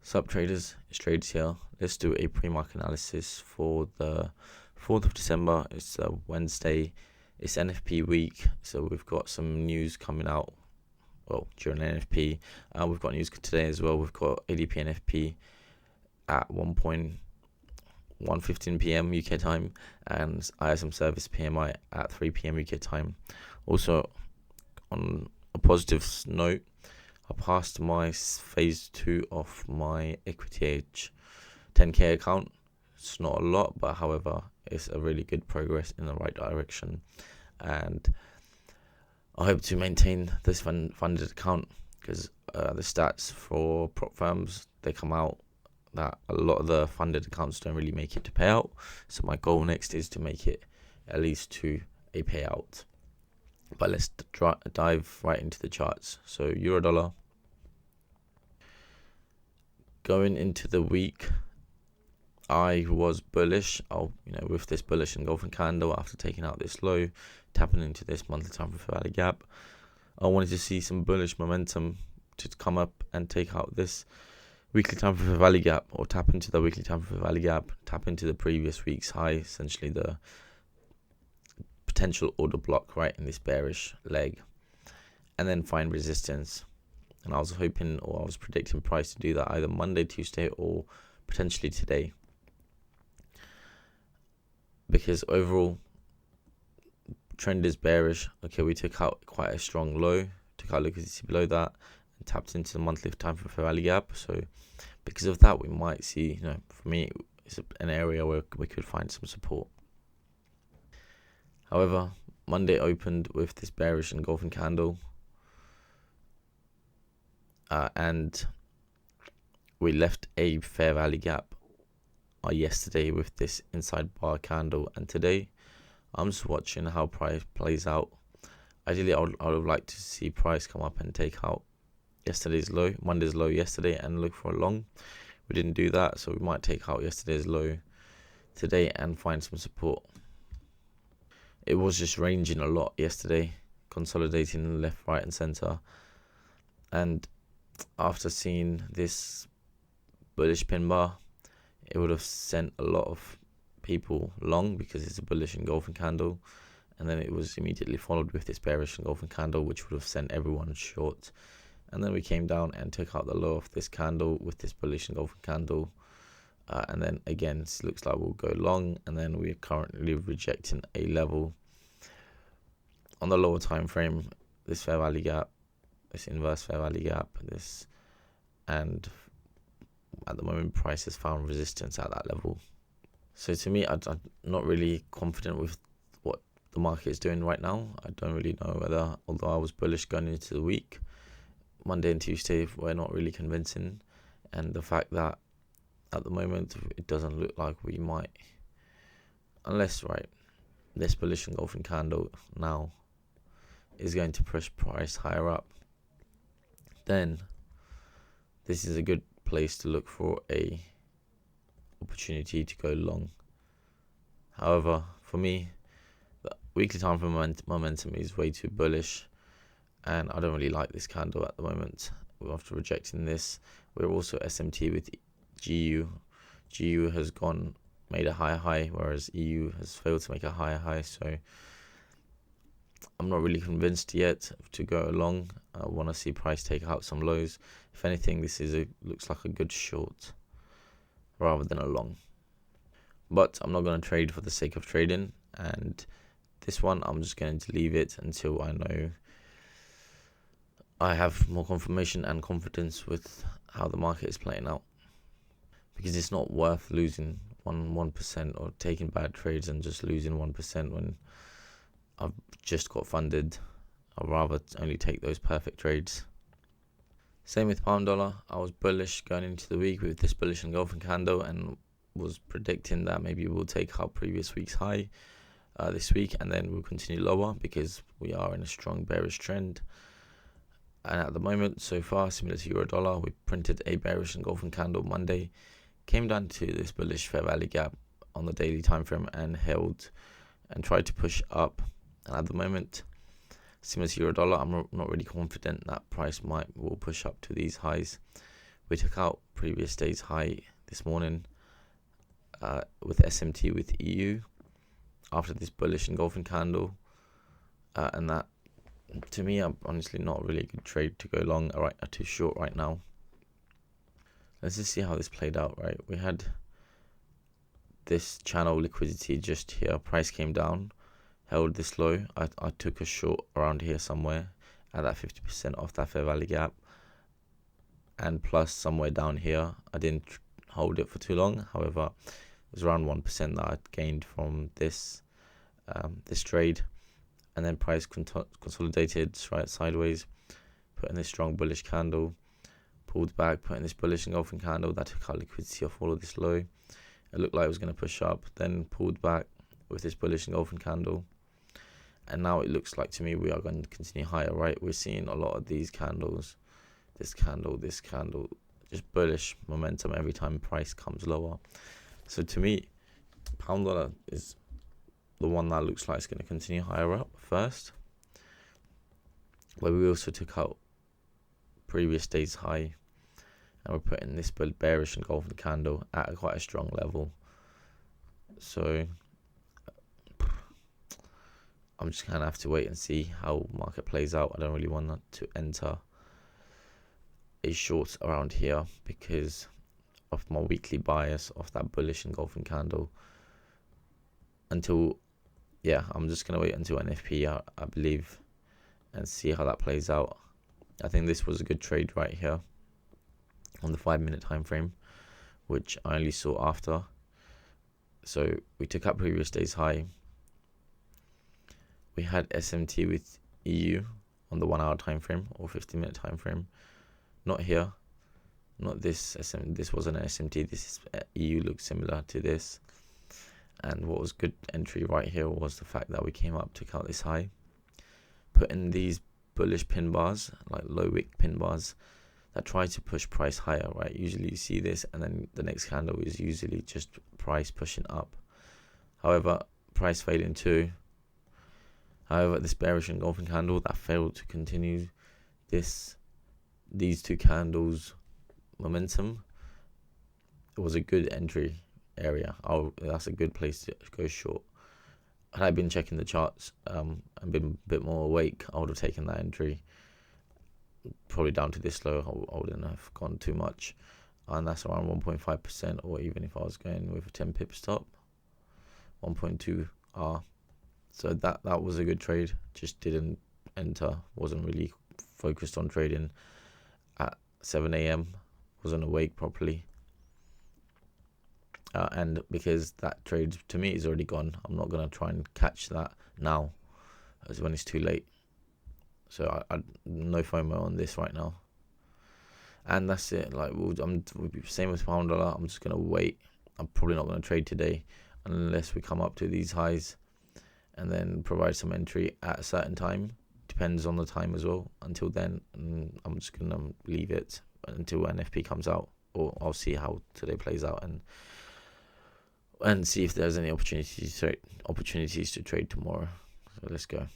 Sup traders, it's Trades here. Let's do a pre-market analysis for the 4th of December. It's Wednesday. It's NFP week, so we've got some news coming out. Well, during NFP, we've got news today as well. We've got ADP NFP at 1:15 p.m. UK time and ISM Services PMI at 3 p.m. UK time. Also, on a positive note, I passed my phase 2 of my Equity Edge 10k account. It's not a lot, but however, it's a really good progress in the right direction, and I hope to maintain this funded account because the stats for prop firms, they come out that a lot of the funded accounts don't really make it to payout. So my goal next is to make it at least to a payout. But let's dive right into the charts. So euro dollar. Going into the week, I was bullish. With this bullish engulfing candle after taking out this low, tapping into this monthly time for value gap, I wanted to see some bullish momentum to come up and take out this weekly time for value gap, or tap into the weekly time for value gap, tap into the previous week's high, essentially the potential order block right in this bearish leg, and then find resistance. And I was hoping, or I was predicting price to do that either Monday, Tuesday, or potentially today, because overall trend is bearish. Okay, we took out quite a strong low, took out liquidity below that, and tapped into the monthly time for value gap. So because of that, we might see, for me, it's an area where we could find some support. However, Monday opened with this bearish engulfing candle, and we left a fair value gap yesterday with this inside bar candle, and today I'm just watching how price plays out. Ideally, I would like to see price come up and take out Monday's low yesterday, and look for a long. We didn't do that, so we might take out yesterday's low today and find some support. It was just ranging a lot yesterday, consolidating left, right, and center, and after seeing this bullish pin bar, it would have sent a lot of people long because it's a bullish engulfing candle, and then it was immediately followed with this bearish engulfing candle, which would have sent everyone short. And then we came down and took out the low of this candle with this bullish engulfing candle, and then again it looks like we'll go long, and then we're currently rejecting a level on the lower time frame, this fair value gap, this inverse fair value gap, and at the moment price has found resistance at that level. So to me, I'm not really confident with what the market is doing right now. I don't really know whether, although I was bullish going into the week, Monday and Tuesday were not really convincing, and the fact that at the moment it doesn't look like we might, unless this bullish engulfing candle now is going to push price higher up, then this is a good place to look for a opportunity to go long. However, for me, the weekly time for momentum is way too bullish, and I don't really like this candle at the moment. After rejecting this, we're also SMT with GU. GU has made a higher high, whereas EU has failed to make a higher high. So I'm not really convinced yet to go along. I want to see price take out some lows. If anything, this looks like a good short rather than a long. But I'm not going to trade for the sake of trading, and this one I'm just going to leave it until I know I have more confirmation and confidence with how the market is playing out, because it's not worth losing 1% or taking bad trades and just losing 1% when I've just got funded. I'd rather only take those perfect trades. Same with pound dollar. I was bullish going into the week with this bullish engulfing candle, and was predicting that maybe we'll take our previous week's high this week, and then we'll continue lower because we are in a strong bearish trend. And at the moment, so far, similar to euro dollar, we printed a bearish engulfing candle Monday, came down to this bullish fair value gap on the daily time frame and held and tried to push up. And at the moment, similar to euro dollar, I'm not really confident that price will push up to these highs. We took out previous day's high this morning with SMT with EU after this bullish engulfing candle, and that to me, I'm honestly not really a good trade to go long or too short right now. Let's just see how this played out. Right, we had this channel liquidity just here. Price came down, held this low. I took a short around here somewhere at that 50% off that fair value gap, and plus somewhere down here. I didn't hold it for too long. However, it was around 1% that I gained from this this trade, and then price consolidated right sideways, put in this strong bullish candle, pulled back, put in this bullish engulfing candle that took out liquidity off all of this low. It looked like it was going to push up, then pulled back with this bullish engulfing candle, and now it looks like to me we are going to continue higher. Right, we're seeing a lot of these candles, this candle, just bullish momentum every time price comes lower. So to me, pound dollar is the one that looks like it's going to continue higher up first, where we also took out previous day's high, and we're putting this bearish engulfing candle at quite a strong level. So I'm just gonna have to wait and see how market plays out. I don't really want to enter a short around here because of my weekly bias of that bullish engulfing candle. I'm just gonna wait until NFP I believe, and see how that plays out. I think this was a good trade right here on the 5-minute time frame, which I only saw after. So we took up previous day's high. We had SMT with EU on the 1-hour time frame or 50-minute time frame. Not here, not this SM. This wasn't an SMT. This is EU. Looks similar to this. And what was good entry right here was the fact that we came up, took out this high, put in these bullish pin bars, like low wick pin bars, that try to push price higher, right? Usually you see this, and then the next candle is usually just price pushing up. However, price fading too. However, this bearish engulfing candle that failed to continue these two candles momentum, it was a good entry area. That's a good place to go short. Had I been checking the charts and been a bit more awake, I would have taken that entry probably down to this low. I wouldn't have gone too much, and that's around 1.5%, or even if I was going with a 10 pip stop, 1.2 R. So that was a good trade. Just didn't enter, wasn't really focused on trading at 7 a.m, wasn't awake properly, and because that trade to me is already gone, I'm not going to try and catch that now as when it's too late. So I no FOMO on this right now, and that's it. Like we'll be same with pound dollar. I'm just gonna wait. I'm probably not gonna trade today unless we come up to these highs, and then provide some entry at a certain time. Depends on the time as well. Until then, I'm just gonna leave it until NFP comes out, or I'll see how today plays out and see if there's any opportunities to trade tomorrow. So let's go.